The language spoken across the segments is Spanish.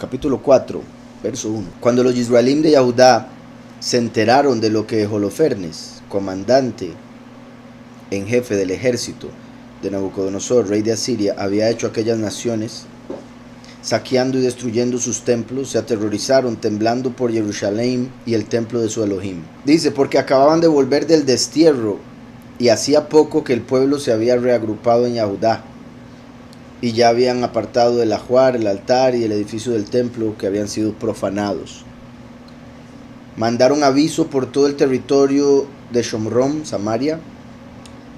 capítulo 4, verso 1. Cuando los Yisraelim de Yehudá se enteraron de lo que Holofernes, comandante en jefe del ejército de Nabucodonosor, rey de Asiria, había hecho a aquellas naciones, saqueando y destruyendo sus templos, se aterrorizaron, temblando por Jerusalén y el templo de su Elohim. Dice, porque acababan de volver del destierro, y hacía poco que el pueblo se había reagrupado en Yehudá, y ya habían apartado el ajuar, el altar y el edificio del templo que habían sido profanados. Mandaron aviso por todo el territorio de Shomrón, Samaria,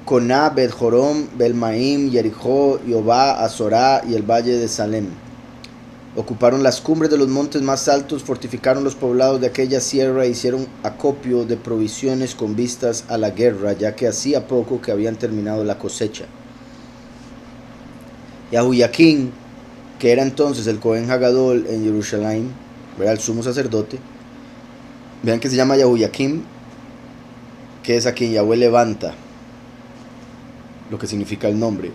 Coná, Bet-Jorom, Belmaim, Jericó, Yobá, Azorá y el valle de Salem. Ocuparon las cumbres de los montes más altos, fortificaron los poblados de aquella sierra e hicieron acopio de provisiones con vistas a la guerra, ya que hacía poco que habían terminado la cosecha. Yahuyaquín, que era entonces el Cohen Hagadol en Jerusalén, era el sumo sacerdote. Vean que se llama Yahuyaquín, que es a quien Yahweh levanta, lo que significa el nombre.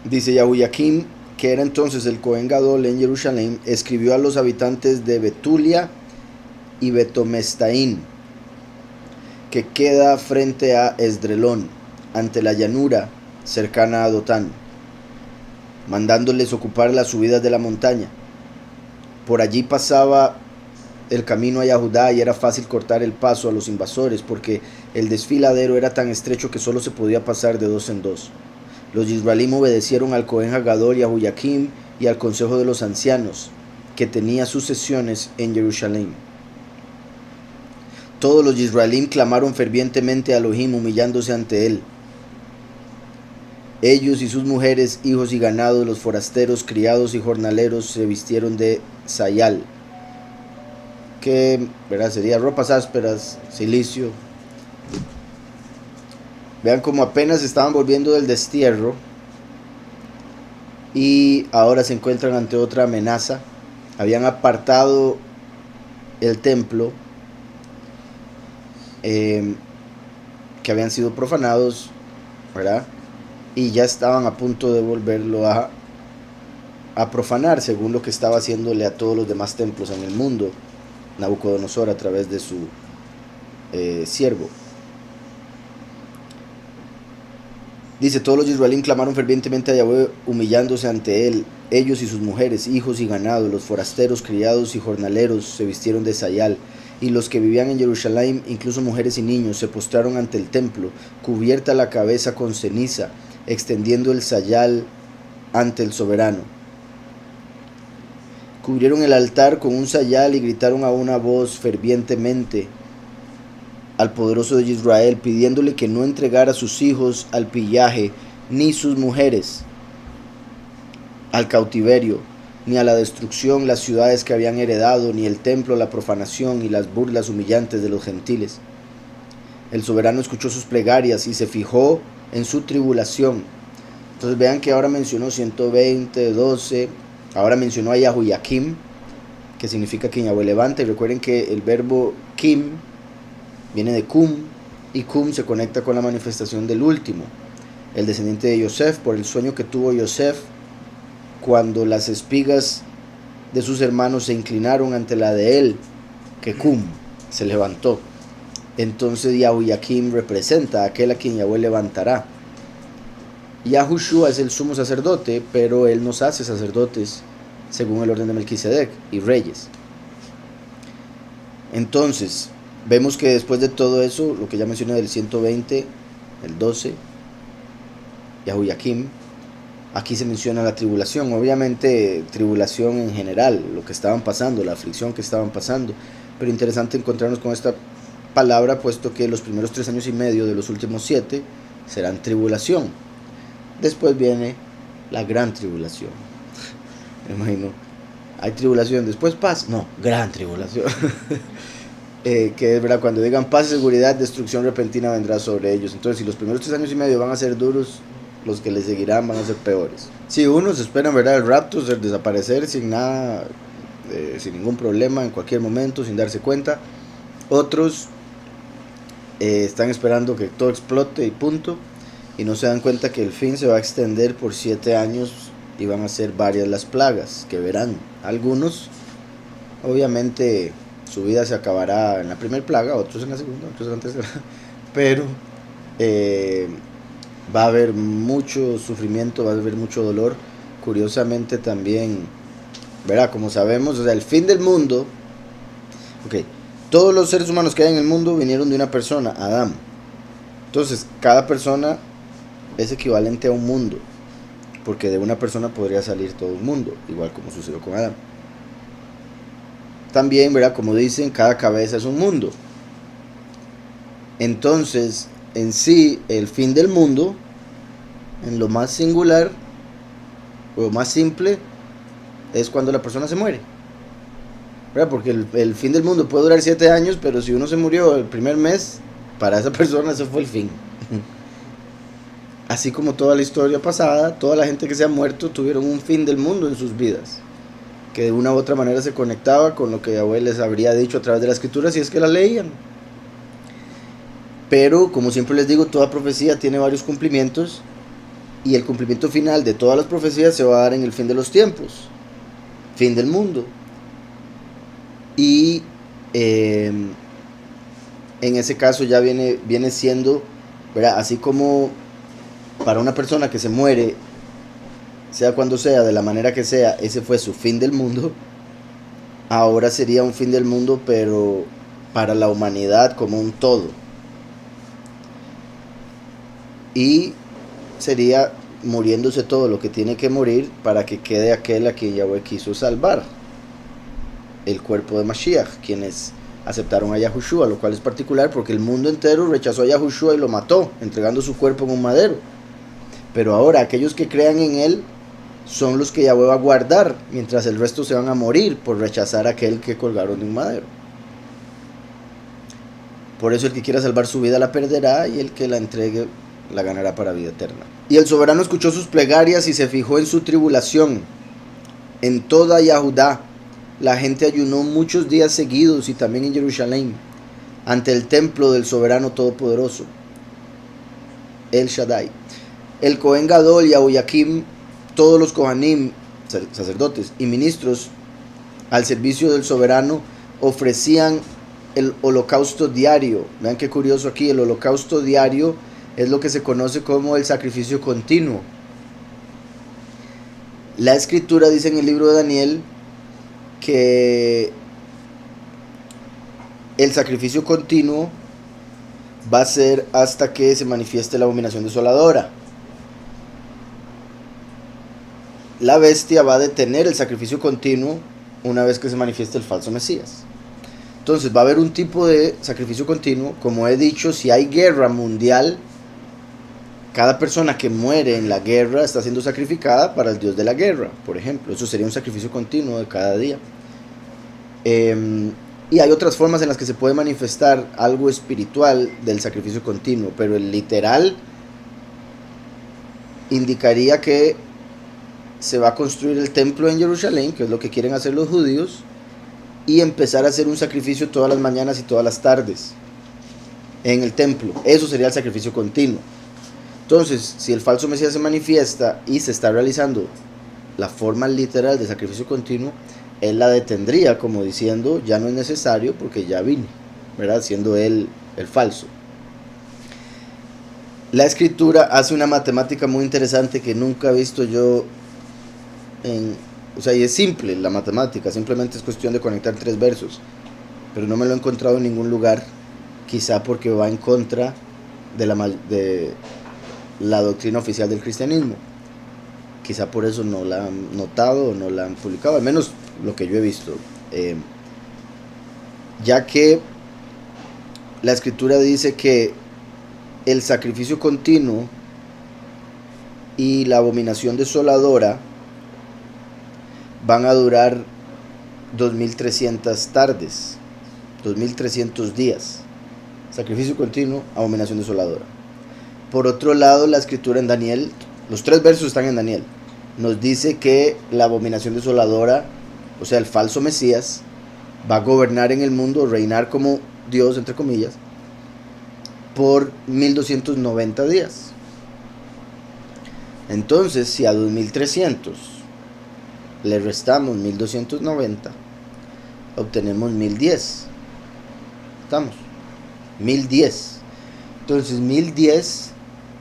Dice Yahuyaquín, que era entonces el Cohen Gadol en Jerusalén, escribió a los habitantes de Betulia y Betomestaín, que queda frente a Esdrelón, ante la llanura cercana a Dotán, mandándoles ocupar las subidas de la montaña. Por allí pasaba el camino a Yehudá y era fácil cortar el paso a los invasores, porque el desfiladero era tan estrecho que solo se podía pasar de dos en dos. Los Yisraelim obedecieron al Cohen Hagadol y a Yahuyaquín y al consejo de los ancianos, que tenía sus sesiones en Jerusalén. Todos los Yisraelim clamaron fervientemente a Elohim, humillándose ante él. Ellos y sus mujeres, hijos y ganado, los forasteros, criados y jornaleros, se vistieron de sayal, que sería ropas ásperas, cilicio. Vean como apenas estaban volviendo del destierro y ahora se encuentran ante otra amenaza. Habían apartado el templo, que habían sido profanados, ¿verdad? Y ya estaban a punto de volverlo a profanar, según lo que estaba haciéndole a todos los demás templos en el mundo Nabucodonosor a través de su siervo. Dice, todos los Yisraelim clamaron fervientemente a Yahweh, humillándose ante él. Ellos y sus mujeres, hijos y ganado, los forasteros, criados y jornaleros, se vistieron de sayal. Y los que vivían en Jerusalén, incluso mujeres y niños, se postraron ante el templo, cubierta la cabeza con ceniza, extendiendo el sayal ante el soberano. Cubrieron el altar con un sayal y gritaron a una voz fervientemente al poderoso de Israel, pidiéndole que no entregara a sus hijos al pillaje, ni sus mujeres al cautiverio, ni a la destrucción las ciudades que habían heredado, ni el templo a la profanación y las burlas humillantes de los gentiles. El soberano escuchó sus plegarias y se fijó en su tribulación. Entonces vean que ahora mencionó 120, 12, ahora mencionó a Yahuyaquim, que significa quien Yahweh levanta, y recuerden que el verbo kim viene de Cum, y Cum se conecta con la manifestación del último, el descendiente de Yosef, por el sueño que tuvo Yosef cuando las espigas de sus hermanos se inclinaron ante la de él, que Cum se levantó. Entonces Yahuyaquim representa a aquel a quien Yahweh levantará. Yahushua es el sumo sacerdote, pero él nos hace sacerdotes según el orden de Melquisedec y reyes. Entonces vemos que después de todo eso, lo que ya mencioné del 120, el 12, Yahuyaquim, aquí se menciona la tribulación, obviamente tribulación en general, lo que estaban pasando, la aflicción que estaban pasando, pero interesante encontrarnos con esta palabra, puesto que los primeros 3 años y medio de los últimos 7 serán tribulación. Después viene la gran tribulación. Me imagino, hay tribulación, después paz, no, gran tribulación. Que es verdad, cuando digan paz y seguridad, destrucción repentina vendrá sobre ellos. Entonces, si los primeros 3 años y medio van a ser duros, los que les seguirán van a ser peores. Si unos esperan, ¿verdad?, el rapto, desaparecer sin nada, sin ningún problema, en cualquier momento, sin darse cuenta. Otros están esperando que todo explote y punto, y no se dan cuenta que el fin se va a extender por 7 años y van a ser varias las plagas que verán. Algunos, obviamente, su vida se acabará en la primera plaga, otros en la segunda, otros en la tercera, pero va a haber mucho sufrimiento, va a haber mucho dolor. Curiosamente también, ¿verdad? Como sabemos, o sea, el fin del mundo, ok, todos los seres humanos que hay en el mundo vinieron de una persona, Adán. Entonces, cada persona es equivalente a un mundo, porque de una persona podría salir todo el mundo, igual como sucedió con Adán. También, ¿verdad? Como dicen, cada cabeza es un mundo. Entonces, en sí, el fin del mundo, en lo más singular, o lo más simple, es cuando la persona se muere, ¿verdad? Porque el fin del mundo puede durar 7 años, pero si uno se murió el primer mes, para esa persona ese fue el fin. Así como toda la historia pasada, toda la gente que se ha muerto tuvieron un fin del mundo en sus vidas, que de una u otra manera se conectaba con lo que Yahweh les habría dicho a través de la escritura, si es que la leían. Pero, como siempre les digo, toda profecía tiene varios cumplimientos, y el cumplimiento final de todas las profecías se va a dar en el fin de los tiempos, fin del mundo. Y en ese caso ya viene siendo, ¿verdad? Así como para una persona que se muere, sea cuando sea, de la manera que sea, ese fue su fin del mundo. Ahora sería un fin del mundo, pero para la humanidad como un todo. Y sería muriéndose todo lo que tiene que morir para que quede aquel a quien Yahweh quiso salvar, el cuerpo de Mashiach, quienes aceptaron a Yahushua, lo cual es particular porque el mundo entero rechazó a Yahushua y lo mató, entregando su cuerpo en un madero. Pero ahora aquellos que crean en él son los que Yahweh va a guardar, mientras el resto se van a morir por rechazar a aquel que colgaron de un madero. Por eso el que quiera salvar su vida la perderá, y el que la entregue la ganará para vida eterna. Y el soberano escuchó sus plegarias y se fijó en su tribulación. En toda Yahudá la gente ayunó muchos días seguidos, y también en Jerusalén, ante el templo del soberano todopoderoso, El Shaddai. El Cohen Gadol y Ahoyakim, todos los Kohanim, sacerdotes y ministros al servicio del soberano, ofrecían el holocausto diario. Vean qué curioso aquí, el holocausto diario es lo que se conoce como el sacrificio continuo. La escritura dice en el libro de Daniel que el sacrificio continuo va a ser hasta que se manifieste la abominación desoladora. La bestia va a detener el sacrificio continuo una vez que se manifieste el falso Mesías. Entonces va a haber un tipo de sacrificio continuo. Como he dicho, si hay guerra mundial, cada persona que muere en la guerra está siendo sacrificada para el dios de la guerra, por ejemplo. Eso sería un sacrificio continuo de cada día. Y hay otras formas en las que se puede manifestar algo espiritual del sacrificio continuo, pero el literal indicaría que se va a construir el templo en Jerusalén, que es lo que quieren hacer los judíos, y empezar a hacer un sacrificio todas las mañanas y todas las tardes en el templo. Eso sería el sacrificio continuo. Entonces, si el falso Mesías se manifiesta y se está realizando la forma literal de sacrificio continuo, él la detendría, como diciendo, ya no es necesario porque ya vine, ¿verdad? Siendo él el falso. La escritura hace una matemática muy interesante que nunca he visto yo y es simple la matemática, simplemente es cuestión de conectar 3 versos, pero no me lo he encontrado en ningún lugar, quizá porque va en contra de la doctrina oficial del cristianismo. Quizá por eso no la han notado o no la han publicado, al menos lo que yo he visto, ya que la escritura dice que el sacrificio continuo y la abominación desoladora van a durar 2300 tardes, 2300 días. Sacrificio continuo, abominación desoladora. Por otro lado, la escritura en Daniel, los 3 versos están en Daniel, nos dice que la abominación desoladora, o sea, el falso Mesías, va a gobernar en el mundo, reinar como Dios, entre comillas, por 1290 días. Entonces, si a 2300 le restamos 1290, obtenemos 1010. ¿Estamos? 1010. Entonces 1010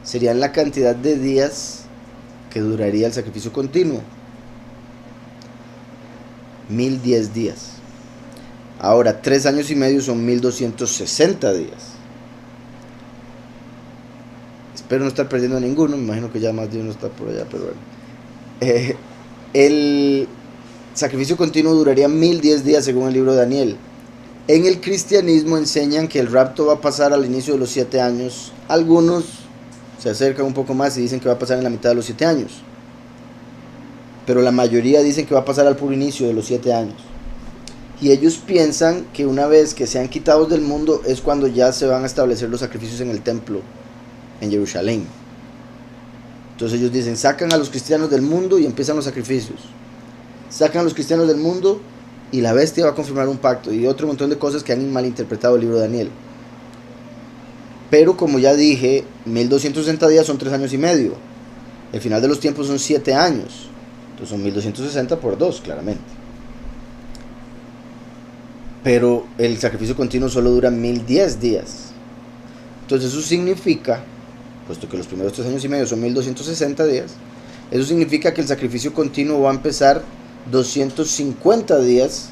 serían la cantidad de días que duraría el sacrificio continuo. 1010 días. Ahora 3 años y medio son 1260 días. Espero no estar perdiendo ninguno. Me imagino que ya más de uno está por allá, pero bueno. El sacrificio continuo duraría 1010 días según el libro de Daniel. En el cristianismo enseñan que el rapto va a pasar al inicio de los 7 años. Algunos se acercan un poco más y dicen que va a pasar en la mitad de los 7 años. Pero la mayoría dicen que va a pasar al puro inicio de los 7 años. Y ellos piensan que una vez que sean quitados del mundo es cuando ya se van a establecer los sacrificios en el templo, en Jerusalén. Entonces ellos dicen, sacan a los cristianos del mundo y empiezan los sacrificios. Sacan a los cristianos del mundo y la bestia va a confirmar un pacto y otro montón de cosas que han malinterpretado el libro de Daniel. Pero como ya dije, 1260 días son 3 años y medio. El final de los tiempos son 7 años. Entonces son 1260 por 2, claramente. Pero el sacrificio continuo solo dura 1010 días. Entonces eso significa, puesto que los primeros 3 años y medio son 1260 días, eso significa que el sacrificio continuo va a empezar 250 días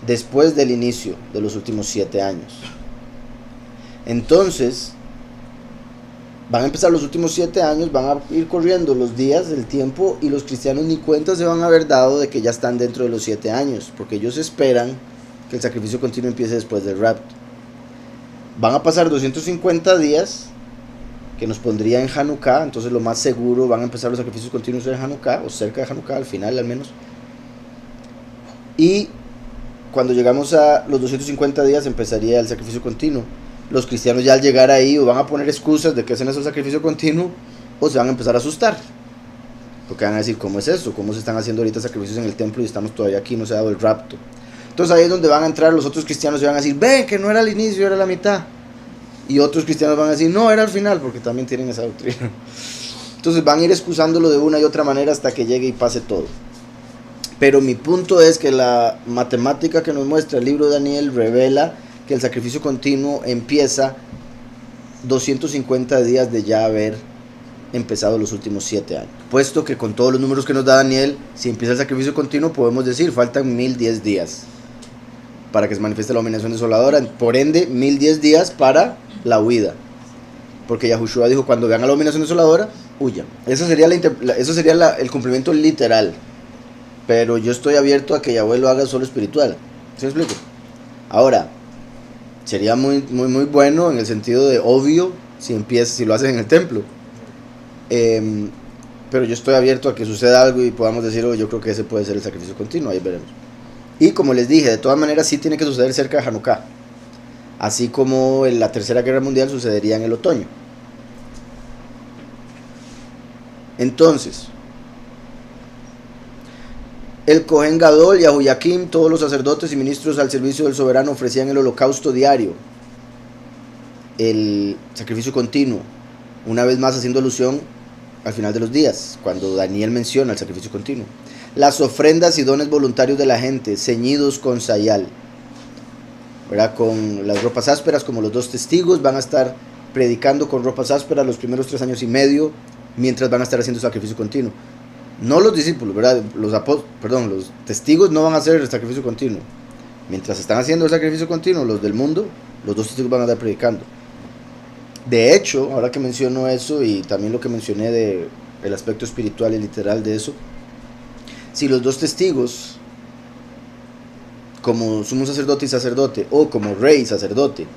después del inicio de los últimos 7 años. Entonces van a empezar los últimos 7 años, van a ir corriendo los días, el tiempo, y los cristianos ni cuenta se van a haber dado de que ya están dentro de los 7 años, porque ellos esperan que el sacrificio continuo empiece después del rapto. Van a pasar 250 días, que nos pondría en Hanukkah. Entonces lo más seguro, van a empezar los sacrificios continuos en Hanukkah, o cerca de Hanukkah, al final al menos. Y cuando llegamos a los 250 días empezaría el sacrificio continuo. Los cristianos ya al llegar ahí o van a poner excusas de que hacen ese sacrificio continuo, o se van a empezar a asustar, porque van a decir, ¿cómo es eso? ¿Cómo se están haciendo ahorita sacrificios en el templo y estamos todavía aquí, no se ha dado el rapto? Entonces ahí es donde van a entrar los otros cristianos y van a decir, ven, que no era al inicio, era la mitad. Y otros cristianos van a decir, no, era al final, porque también tienen esa doctrina. Entonces van a ir excusándolo de una y otra manera hasta que llegue y pase todo. Pero mi punto es que la matemática que nos muestra el libro de Daniel revela que el sacrificio continuo empieza 250 días de ya haber empezado los últimos 7 años. Puesto que con todos los números que nos da Daniel, si empieza el sacrificio continuo, podemos decir, faltan 1010 días para que se manifieste la abominación desoladora. Por ende, 1010 días para la huida. Porque Yahushua dijo, cuando vean a la abominación desoladora, huyan. Eso sería el cumplimiento literal. Pero yo estoy abierto a que Yahweh lo haga solo espiritual. ¿Sí me explico? Ahora, sería muy bueno en el sentido de obvio si lo hacen en el templo. Pero yo estoy abierto a que suceda algo y podamos decir, yo creo que ese puede ser el sacrificio continuo, ahí veremos. Y como les dije, de todas maneras sí tiene que suceder cerca de Hanukkah, así como en la Tercera Guerra Mundial sucedería en el otoño. Entonces, el Cohen Gadol y Yahoyakim, todos los sacerdotes y ministros al servicio del soberano, ofrecían el holocausto diario, el sacrificio continuo, una vez más haciendo alusión al final de los días, cuando Daniel menciona el sacrificio continuo. Las ofrendas y dones voluntarios de la gente, ceñidos con sayal, ¿verdad? Con las ropas ásperas, como los 2 testigos, van a estar predicando con ropas ásperas los primeros 3 años y medio, mientras van a estar haciendo sacrificio continuo. No los discípulos, ¿verdad? Los testigos no van a hacer el sacrificio continuo. Mientras están haciendo el sacrificio continuo, los del mundo, los 2 testigos van a estar predicando. De hecho, ahora que menciono eso y también lo que mencioné de el aspecto espiritual y literal de eso, si los 2 testigos, como sumo sacerdote y sacerdote, o como rey y sacerdote,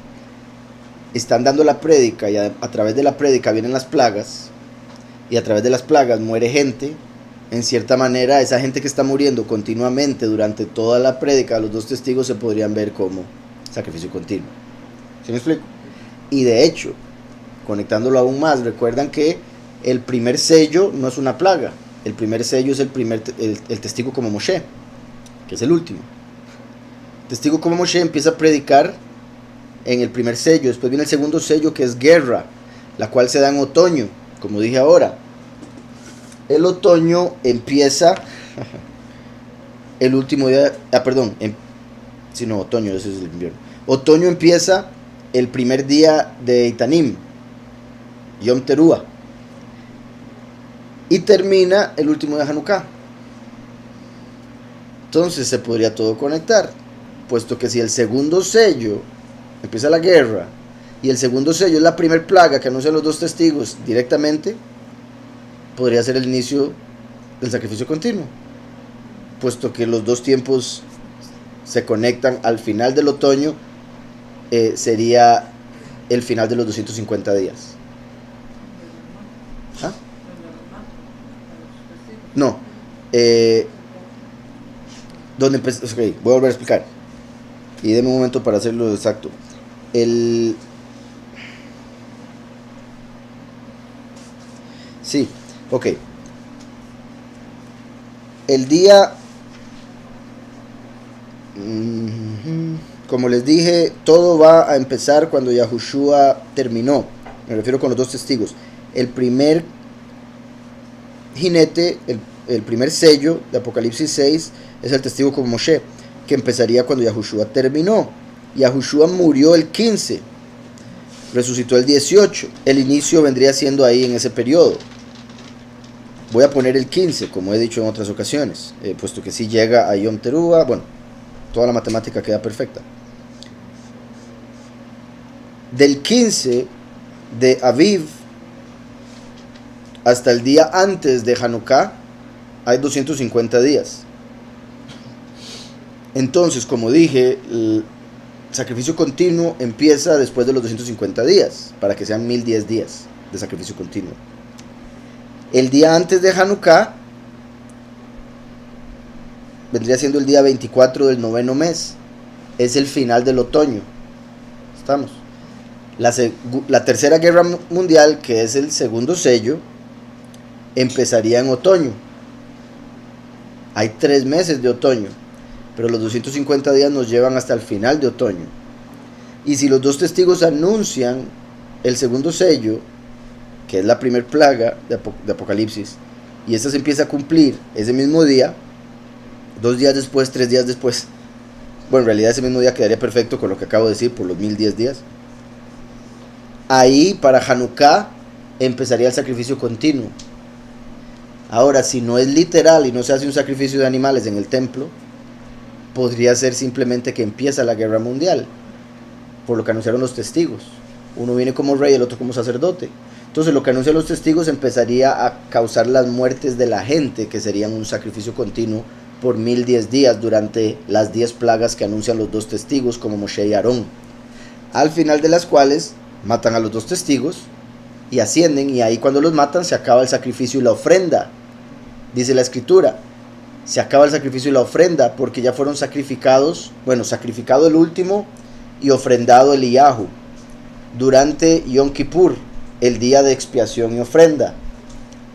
están dando la prédica y a través de la prédica vienen las plagas, y a través de las plagas muere gente, en cierta manera esa gente que está muriendo continuamente durante toda la prédica, los 2 testigos se podrían ver como sacrificio continuo. ¿Sí me explico? Y de hecho, conectándolo aún más, recuerdan que el primer sello no es una plaga. El primer sello es el testigo como Moshe, que es el último. El testigo como Moshe empieza a predicar en el primer sello. Después viene el segundo sello, que es guerra, la cual se da en otoño, como dije ahora. El otoño empieza el último día, otoño, ese es el invierno. Otoño empieza el primer día de Itanim, Yom Teruah, y termina el último de Hanukkah. Entonces se podría todo conectar, puesto que si el segundo sello empieza la guerra y el segundo sello es la primer plaga que anuncian los dos testigos directamente, podría ser el inicio del sacrificio continuo, puesto que los dos tiempos se conectan al final del otoño. Sería el final de los 250 días. ¿Ah? No. ¿Dónde empezó? Okay, voy a volver a explicar. Y déme un momento para hacerlo exacto. Sí, ok. El día... Como les dije, todo va a empezar cuando Yahushua terminó. Me refiero con los dos testigos. El primer jinete, el primer sello de Apocalipsis 6 es el testigo como Moshe, que empezaría cuando Yahushua terminó. Yahushua murió el 15, resucitó el 18. El inicio vendría siendo ahí en ese periodo. Voy a poner el 15, como he dicho en otras ocasiones, puesto que si llega a Yom Teruah, bueno, toda la matemática queda perfecta. Del 15 de Aviv hasta el día antes de Hanukkah hay 250 días. Entonces, como dije, el sacrificio continuo empieza después de los 250 días, para que sean 1010 días de sacrificio continuo. El día antes de Hanukkah vendría siendo el día 24 del noveno mes. Es el final del otoño. ¿Estamos? La tercera guerra mundial, que es el segundo sello, empezaría en otoño. Hay 3 meses de otoño, pero los 250 días nos llevan hasta el final de otoño. Y si los dos testigos anuncian el segundo sello, que es la primer plaga de Apocalipsis, y esta se empieza a cumplir ese mismo día, 2 días después, 3 días después, bueno, en realidad ese mismo día quedaría perfecto con lo que acabo de decir por los 1010 días. Ahí para Hanukkah empezaría el sacrificio continuo. Ahora, si no es literal y no se hace un sacrificio de animales en el templo, podría ser simplemente que empieza la guerra mundial, por lo que anunciaron los testigos. Uno viene como rey, el otro como sacerdote. Entonces lo que anuncian los testigos empezaría a causar las muertes de la gente, que serían un sacrificio continuo por 1010 días durante las 10 plagas que anuncian los dos testigos como Moshe y Aarón, al final de las cuales matan a los dos testigos y ascienden, y ahí cuando los matan se acaba el sacrificio y la ofrenda. Dice la escritura, se acaba el sacrificio y la ofrenda porque ya fueron sacrificados, sacrificado el último y ofrendado Eliyahu durante Yom Kippur, el día de expiación y ofrenda.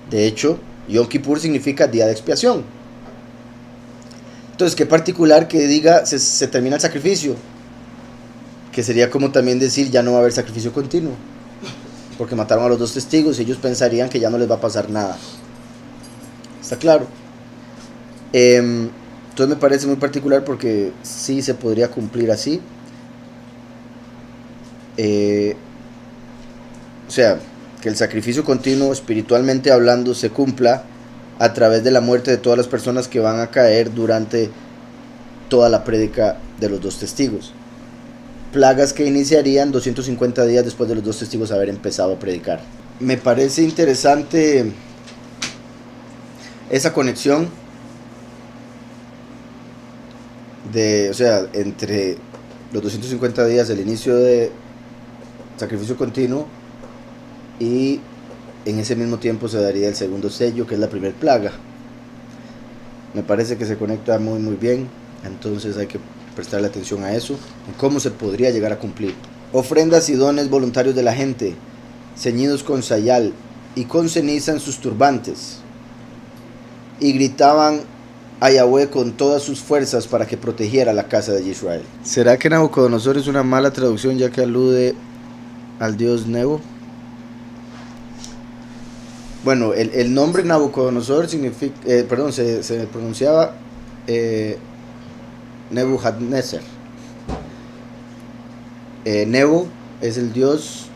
De hecho, Yom Kippur significa día de expiación. Entonces, qué particular que diga se termina el sacrificio, que sería como también decir ya no va a haber sacrificio continuo, porque mataron a los dos testigos y ellos pensarían que ya no les va a pasar nada. ¿Está claro? Entonces me parece muy particular porque sí se podría cumplir así. O sea, que el sacrificio continuo, espiritualmente hablando, se cumpla a través de la muerte de todas las personas que van a caer durante toda la prédica de los dos testigos. Plagas que iniciarían 250 días después de los dos testigos haber empezado a predicar. Me parece interesante esa conexión entre los 250 días del inicio de sacrificio continuo y en ese mismo tiempo se daría el segundo sello, que es la primera plaga. Me parece que se conecta muy muy bien, entonces hay que prestarle atención a eso, en cómo se podría llegar a cumplir. Ofrendas y dones voluntarios de la gente, ceñidos con sayal y con ceniza en sus turbantes, y gritaban a Yahweh con todas sus fuerzas para que protegiera la casa de Israel. ¿Será que Nabucodonosor es una mala traducción ya que alude al dios Nebo? Bueno, el nombre Nabucodonosor significa, perdón, se pronunciaba Nebuchadnezzar. Nebo es el dios,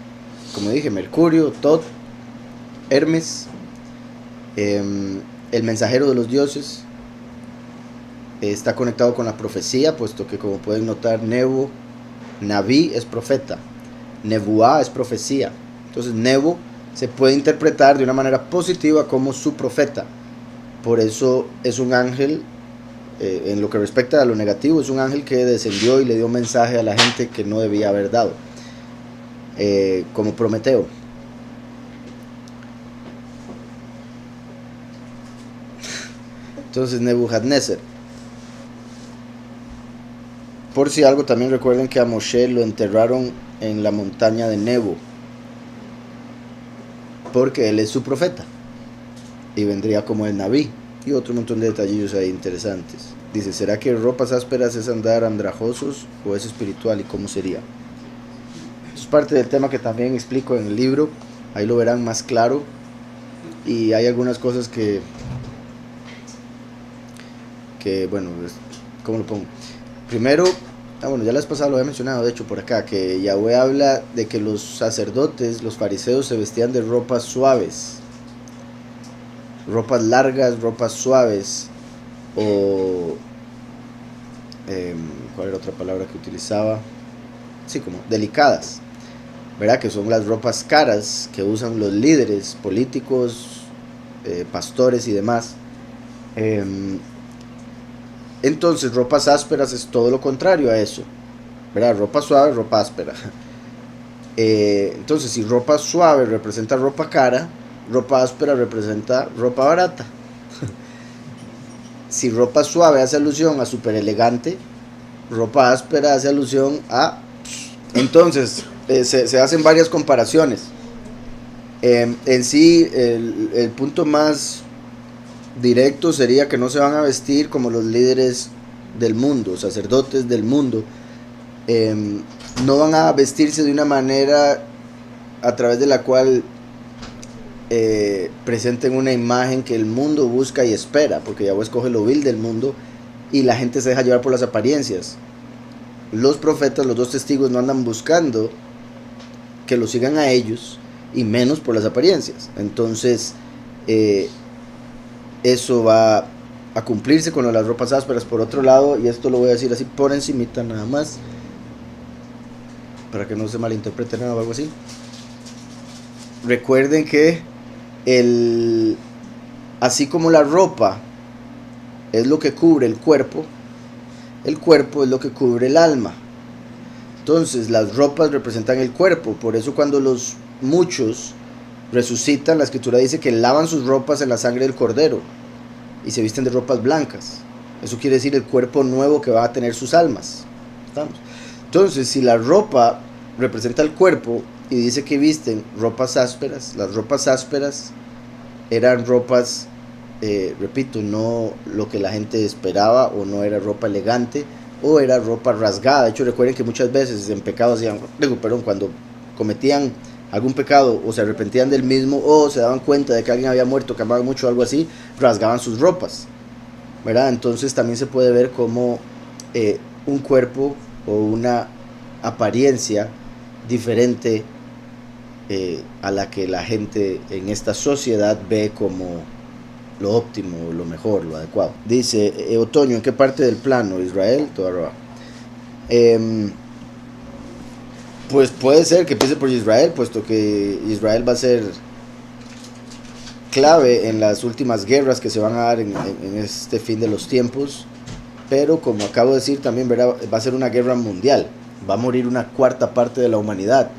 como dije, Mercurio, Tot, Hermes, el mensajero de los dioses. Está conectado con la profecía, puesto que, como pueden notar, Nebo, Naví es profeta, Nebuá es profecía. Entonces Nebo se puede interpretar de una manera positiva como su profeta. Por eso es un ángel, en lo que respecta a lo negativo, es un ángel que descendió y le dio un mensaje a la gente que no debía haber dado, como Prometeo. Entonces Nebuchadnezzar. Por si algo, también recuerden que a Moshe lo enterraron en la montaña de Nebo, porque él es su profeta y vendría como el Naví, y otro montón de detallillos ahí interesantes. Dice, ¿será que ropas ásperas es andar andrajosos o es espiritual, y cómo sería? Eso es parte del tema que también explico en el libro, ahí lo verán más claro, y hay algunas cosas que bueno, ¿cómo lo pongo? Primero, bueno, ya la vez pasada lo había mencionado, de hecho, por acá, que Yahweh habla de que los sacerdotes, los fariseos, se vestían de ropas suaves, ropas largas, ropas suaves, o ¿cuál era otra palabra que utilizaba? Sí, como delicadas, ¿verdad? Que son las ropas caras que usan los líderes políticos, pastores y demás. Entonces, ropas ásperas es todo lo contrario a eso, ¿verdad? Ropa suave, ropa áspera. Entonces, si ropa suave representa ropa cara, ropa áspera representa ropa barata. Si ropa suave hace alusión a súper elegante, ropa áspera hace alusión a... Entonces, se hacen varias comparaciones. En sí, el punto más directo sería que no se van a vestir como los líderes del mundo, sacerdotes del mundo. No van a vestirse de una manera a través de la cual presenten una imagen que el mundo busca y espera, porque Yahweh escoge lo vil del mundo y la gente se deja llevar por las apariencias. Los profetas, los dos testigos, no andan buscando que lo sigan a ellos, y menos por las apariencias. Entonces eso va a cumplirse con las ropas ásperas. Por otro lado, y esto lo voy a decir así por encimita nada más, para que no se malinterprete nada o algo así. Recuerden que así como la ropa es lo que cubre el cuerpo es lo que cubre el alma. Entonces las ropas representan el cuerpo. Por eso cuando los muchos resucitan, la escritura dice que lavan sus ropas en la sangre del cordero y se visten de ropas blancas. Eso quiere decir el cuerpo nuevo que va a tener sus almas. ¿Estamos? Entonces, si la ropa representa el cuerpo y dice que visten ropas ásperas, las ropas ásperas eran ropas, repito, no lo que la gente esperaba, o no era ropa elegante, o era ropa rasgada. De hecho, recuerden que muchas veces en pecado cuando cometían algún pecado o se arrepentían del mismo, o se daban cuenta de que alguien había muerto, que amaban mucho o algo así, rasgaban sus ropas, ¿verdad? Entonces también se puede ver como un cuerpo o una apariencia diferente a la que la gente en esta sociedad ve como lo óptimo, lo mejor, lo adecuado. Dice Otoño, ¿en qué parte del plano? Israel, todo arriba. Pues puede ser que empiece por Israel, puesto que Israel va a ser clave en las últimas guerras que se van a dar en este fin de los tiempos. Pero como acabo de decir también, ¿verdad? Va a ser una guerra mundial, va a morir una cuarta parte de la humanidad,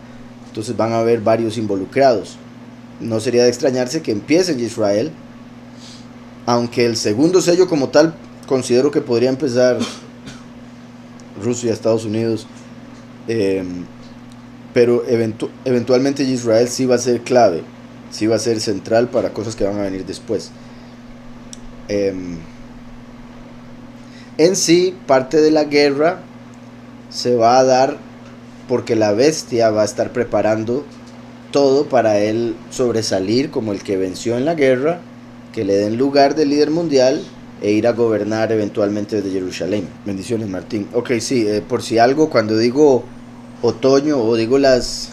entonces van a haber varios involucrados. No sería de extrañarse que empiece en Israel, aunque el segundo sello como tal considero que podría empezar Rusia, Estados Unidos, pero eventualmente Israel sí va a ser clave, sí va a ser central para cosas que van a venir después. En sí, parte de la guerra se va a dar porque la bestia va a estar preparando todo para él sobresalir como el que venció en la guerra, que le den lugar de líder mundial e ir a gobernar eventualmente desde Jerusalén. Bendiciones, Martín. Ok, sí, por si algo, cuando digo otoño o digo las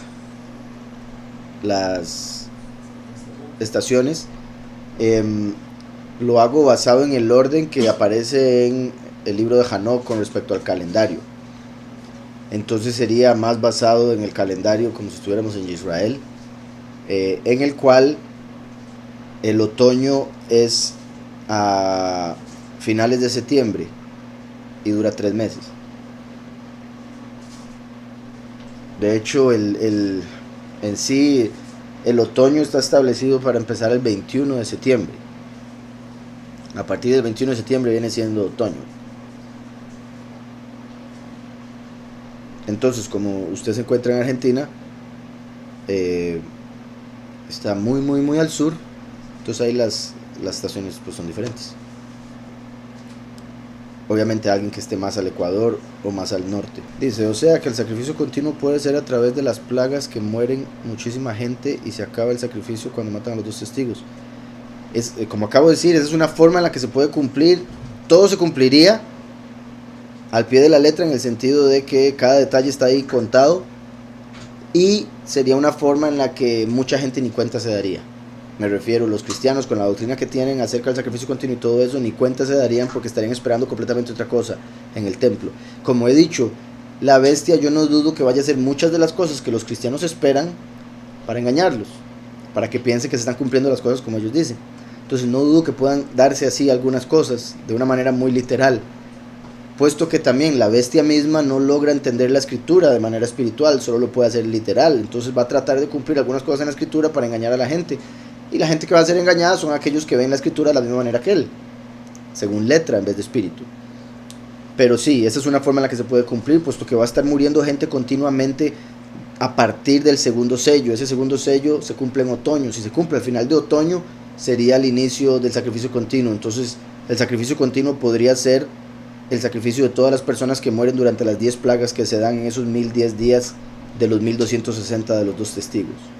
estaciones, lo hago basado en el orden que aparece en el libro de Hanok con respecto al calendario. Entonces sería más basado en el calendario como si estuviéramos en Israel, en el cual el otoño es a finales de septiembre y dura 3 meses. De hecho, en sí, el otoño está establecido para empezar el 21 de septiembre. A partir del 21 de septiembre viene siendo otoño. Entonces, como usted se encuentra en Argentina, está muy al sur. Entonces ahí las estaciones pues son diferentes. Obviamente alguien que esté más al Ecuador o más al norte. Dice, o sea que el sacrificio continuo puede ser a través de las plagas que mueren muchísima gente y se acaba el sacrificio cuando matan a los 2 testigos. Es, como acabo de decir, esa es una forma en la que se puede cumplir. Todo se cumpliría al pie de la letra en el sentido de que cada detalle está ahí contado, y sería una forma en la que mucha gente ni cuenta se daría. Me refiero, los cristianos con la doctrina que tienen acerca del sacrificio continuo y todo eso, ni cuenta se darían porque estarían esperando completamente otra cosa en el templo. Como he dicho, la bestia, yo no dudo que vaya a hacer muchas de las cosas que los cristianos esperan para engañarlos, para que piensen que se están cumpliendo las cosas como ellos dicen. Entonces no dudo que puedan darse así algunas cosas de una manera muy literal, puesto que también la bestia misma no logra entender la escritura de manera espiritual, solo lo puede hacer literal. Entonces va a tratar de cumplir algunas cosas en la escritura para engañar a la gente, y la gente que va a ser engañada son aquellos que ven la escritura de la misma manera que él, según letra en vez de espíritu. Pero sí, esa es una forma en la que se puede cumplir, puesto que va a estar muriendo gente continuamente a partir del segundo sello. Ese segundo sello se cumple en otoño. Si se cumple al final de otoño, sería el inicio del sacrificio continuo. Entonces el sacrificio continuo podría ser el sacrificio de todas las personas que mueren durante las 10 plagas que se dan en esos 1010 días de los 1260 de los 2 testigos.